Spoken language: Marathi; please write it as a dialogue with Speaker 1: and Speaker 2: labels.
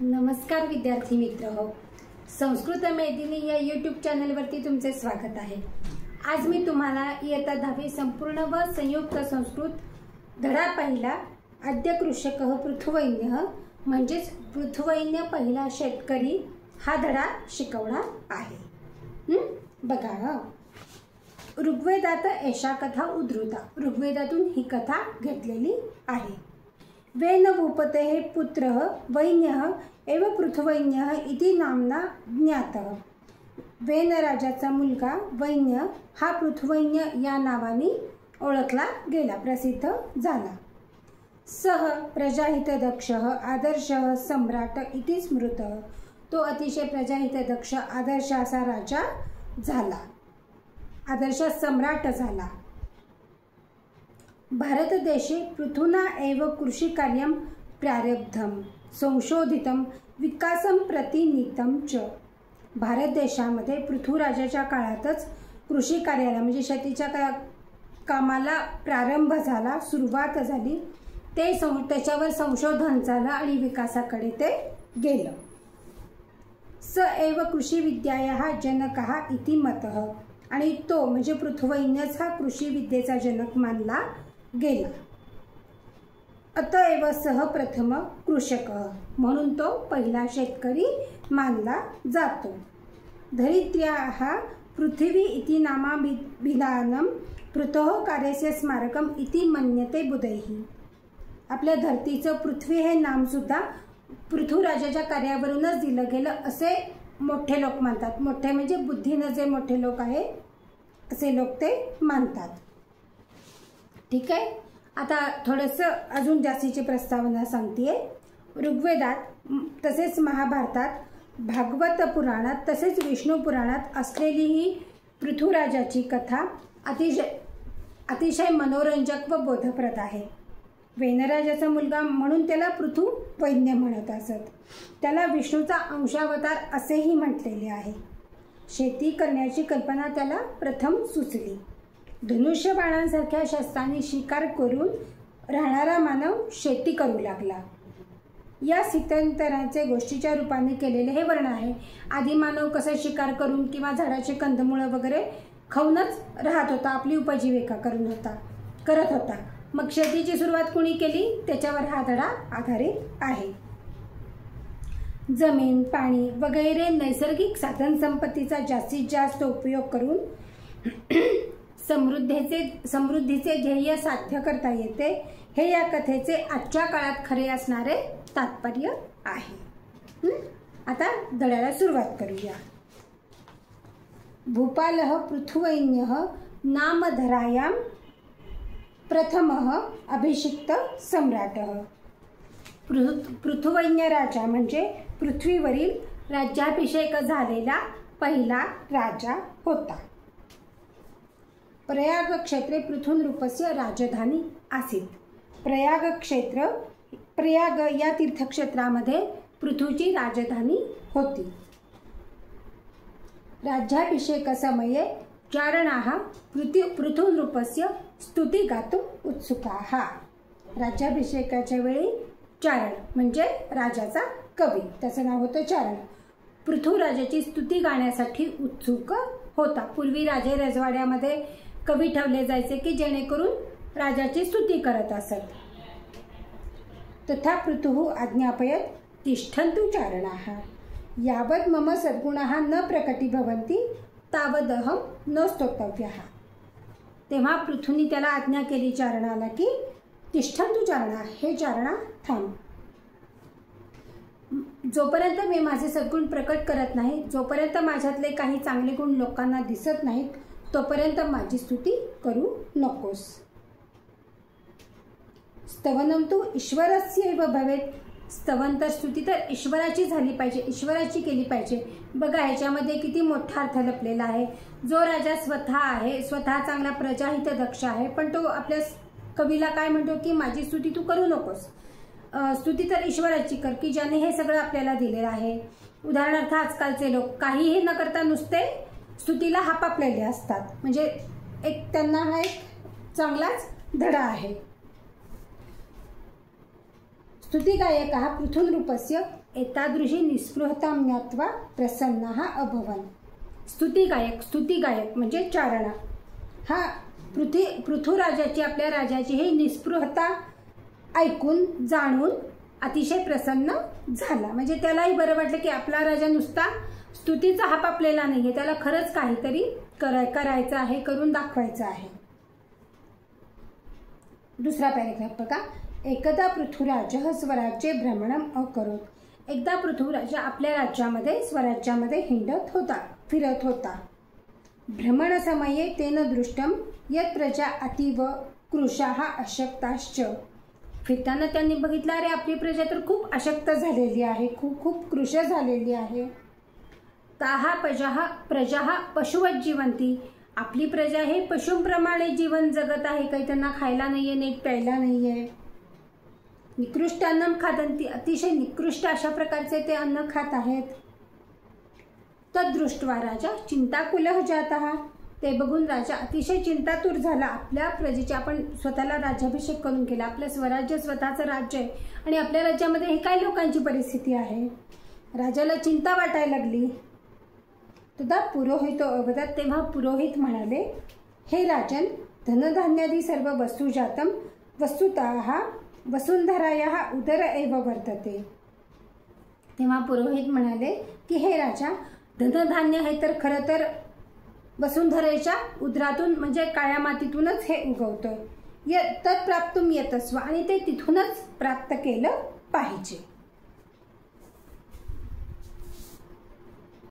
Speaker 1: नमस्कार विद्यार्थी मित्र हो, संस्कृत मेदिनी या यूट्यूब चॅनलवरती तुमचे स्वागत आहे। आज मी तुम्हाला इयत्ता 10वी संपूर्ण व संयुक्त संस्कृत धडा पहिला आद्य कृषकः पृथुवैन्यः म्हणजेच पृथुवैन्य पहिला शेतकरी हा धडा शिकवणार आहे। बघा, ऋग्वेदात एषा कथा उद्धृता, ऋग्वेदातून ही कथा घेतलेली आहे। वेन भूपतेः पुत्रः वैन्यः एव पृथुवैन्यः इति नामना ज्ञातः। वेन राजाचा मुलगा वैन्य हा पृथुवैन्य या नावाने ओळखला गेला, प्रसिद्ध झाला। सह प्रजाहितदक्षः आदर्शः सम्राट इति स्मृतः, तो अतिशय प्रजाहितदक्ष आदर्श असा राजा झाला, आदर्श सम्राट झाला। भारत देशे पृथुना एव कृषि कार्यं प्रारब्धं संशोधितं विकासं प्रतिनीतं च। भारत देशामध्ये पृथुराजाच्या काळातच कृषी कार्याला म्हणजे शेतीच्या कामाला प्रारंभ झाला, सुरुवात झाली, त्याच्यावर संशोधन झालं आणि विकासाकडे ते गेलं। स एव कृषि विद्यायाः जनकः इति मतः, आणि तो म्हणजे पृथुवैन्यच हा कृषी विद्येचा जनक मानला गेला। अतएव सह प्रथम कृषकः, म्हणून तो पहिला शेतकरी मानला जातो। धरित्र्याः पृथिवी इति नामाभिधानं पृथोः कार्यस्य स्मारकम् इति मन्यते बुधैः। आपल्या धरतीचं पृथ्वी हे नाम सुद्धा पृथुराजाच्या कार्यावरूनच दिलं गेलं असे मोठे लोक मानतात। मोठे म्हणजे बुद्धीने जे मोठे लोक आहे असे लोक ते मानतात। ठीक आहे, आता थोडंसं अजून जास्तीची प्रस्तावना सांगते। ऋग्वेदात तसेच महाभारतात, भागवत पुराणात तसेच विष्णू पुराणात असलेली ही पृथुराजाची कथा अतिशय मनोरंजक व बोधप्रद आहे। वेनराजाचा मुलगा म्हणून त्याला पृथुवैन्य म्हणत असत। त्याला विष्णूचा अंशावतार असेही म्हटलेले आहे। शेती करण्याची कल्पना त्याला प्रथम सुचली। धनुष्य बाणांसारख्या शस्त्रांनी शिकार करून राहणारा मानव शेती करू लागला। या स्थित्यंतराचे गोष्टीच्या रूपाने केलेले हे वर्णन आहे। आधी मानव कसं शिकार करून किंवा झाडाचे कंदमुळं वगैरे खाऊनच राहत होता, आपली उपजीविका करत होता। मग शेतीची सुरुवात कोणी केली त्याच्यावर हा धडा आधारित आहे। जमीन, पाणी वगैरे नैसर्गिक साधन संपत्तीचा जास्तीत जास्त उपयोग करून समृद्धीचे ध्येय साध्य करता येते, हे या कथेचे आजच्या काळात खरे असणारे तात्पर्य आहे। आता धड्याला सुरुवात करूया। भूपालः पृथुवैन्यः नामधरायां प्रथमः अभिषिक्त सम्राटः। पृथुवैन्य राजा म्हणजे पृथ्वीवरील राज्याभिषेक झालेला पहिला राजा होता। प्रयाग क्षेत्रे पृथुनृपस्य राजधानी आसीत्। प्रयाग या तीर्थक्षेत्रामध्ये पृथूची राजधानी होती। राज्याभिषेक समये चारणाः पृथुनृपस्य स्तुती गातुम् उत्सुकाः। राज्याभिषेकाच्या वेळी चारण म्हणजे राजाचा कवी, त्याचं नाव होतं चारण, पृथुराजाची स्तुती गाण्यासाठी उत्सुक होता। पूर्वी राजे रजवाड्यामध्ये कवी ठेवले जायचे की जेणेकरून राजाची स्तुती करत असत। तथा पृथुः आज्ञापयत् तिष्ठन्तु चारणाः यावत् मम सद्गुणाः न प्रकटीभवन्ति तावदहं न स्तोतव्यः। तेव्हा पृथूने त्याला आज्ञा केली चारणाला की तिष्ठन्तु चारणा, हे चारणा थांब, जोपर्यंत मी माझे सद्गुण प्रकट करत नाही, जोपर्यंत माझ्यातले काही चांगले गुण लोकांना दिसत नाहीत, तोपर्यंत माझी स्तुती करू नकोस। स्तवनं तु ईश्वरस्यैव भवेत्। स्तवन तर स्तुती तर ईश्वराची झाली पाहिजे, ईश्वराची केली पाहिजे। बघा ह्याच्यामध्ये किती मोठा अर्थ लपलेला आहे। जो राजा स्वतः आहे, स्वतः चांगला प्रजाहित दक्ष आहे, पण तो आपल्या कवीला काय म्हणतो की माझी स्तुती तू करू नकोस, स्तुती तर ईश्वराची कर की ज्याने हे सगळं आपल्याला दिलेलं आहे। उदाहरणार्थ आजकालचे लोक काहीही न करता नुसते स्तुतीला हापापलेले असतात, म्हणजे त्यांना हा एक चांगलाच धडा आहे। स्तुतिगायकः पृथुनृपस्य एतादृशी निस्पृहतां ज्ञात्वा प्रसन्नः अभवन्। स्तुतिगायक म्हणजे चारणा हा पृथुराजाची आपल्या राजाची ही निस्पृहता ऐकून जाणून अतिशय प्रसन्न झाला। म्हणजे त्यालाही बरं वाटलं की आपला राजा नुसता स्तुतीचा हाप आपलेला नाहीये, त्याला खरंच काहीतरी करायचं आहे, करून दाखवायचं आहे। दुसरा पॅरेग्राफ बघा। एकदा पृथुराजः स्वराज्ये भ्रमणम् अकरोत्। एकदा पृथुराज आपल्या राज्यामध्ये स्वराज्यामध्ये फिरत होता। भ्रमणसमये तेन दृष्टं यत् प्रजा अतीव कृशाः अशक्ताश्च। फिरताना त्यांनी बघितलं, अरे आपली प्रजा तर खूप अशक्त झालेली आहे, खूप कृश झालेली आहे। ताः प्रजाः पशुवत् जीवन्ति। आपली प्रजा हे पशुंप्रमाणे जीवन जगत आहे, काही त्यांना खायला नाहीये, नीट प्यायला नाहीये। निकृष्ट अन्नम खादन्ति। अतिशय निकृष्ट अशा प्रकारचे ते अन्न खात आहेत। तद्दृष्ट्वा राजा चिंताकुलः जातः। ते बघून राजा अतिशय चिंतातूर झाला। आपल्या प्रजेचे आपण स्वतःला राज्याभिषेक करून केला, आपलं स्वराज्य स्वतःचं राज्य आहे आणि आपल्या राज्यामध्ये हे काय लोकांची परिस्थिती आहे। राजाला चिंता वाटायला लागली। तदा पुरोहितो अवदत्। तेव्हा पुरोहित म्हणाले, हे राजन, धनधान्यादी सर्व वस्तू जातं वस्तुतः वसुंधरायाः उदर एव वर्तते। तेव्हा पुरोहित म्हणाले की हे राजा, धनधान्य हे तर खरं तर वसुंधरेच्या उदरातून म्हणजे काळ्या मातीतूनच हे उगवतं, तत्प्राप्तुम यतस्व, आणि ते तिथूनच प्राप्त केलं पाहिजे।